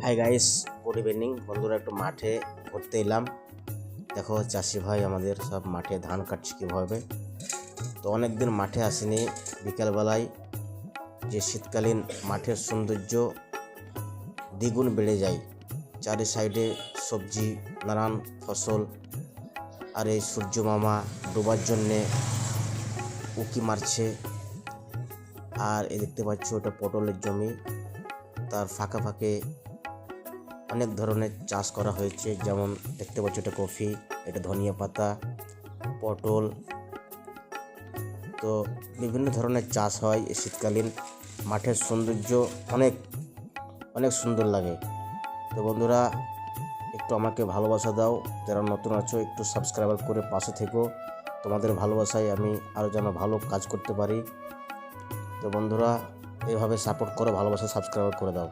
Hi guys, good evening বন্ধুরা। একটু মাঠে ঘুরতে এলাম। দেখো চাষি ভাই আমাদের সব মাঠে ধান কাটছে কীভাবে। তো অনেক দিন মাঠে আসিনি। বিকালবেলায় যে শীতকালীন মাঠের সৌন্দর্য দ্বিগুণ বেড়ে যায়। চারি সাইডে সবজি, নানান ফসল, আর এই সূর্য মামা ডোবার জন্যে উঁকি মারছে। আর এই দেখতে পাচ্ছ ওটা পটলের জমি, তার ফাঁকে ফাঁকে অনেক ধরনের চাষ করা হয়েছে। যেমন দেখতে পাচ্ছ এটা কফি, এটা ধনিয়া পাতা, পটল। তো বিভিন্ন ধরনের চাষ হয় এই শীতকালীন। মাঠের সৌন্দর্য অনেক অনেক সুন্দর লাগে। তো বন্ধুরা, একটু আমাকে ভালোবাসা দাও। যারা নতুন আছো একটু সাবস্ক্রাইব করে পাশে থেকো। তোমাদের ভালোবাসায় আমি আরও যেন ভালো কাজ করতে পারি। তো বন্ধুরা, এইভাবে সাপোর্ট করো, ভালোবাসা সাবস্ক্রাইব করে দাও।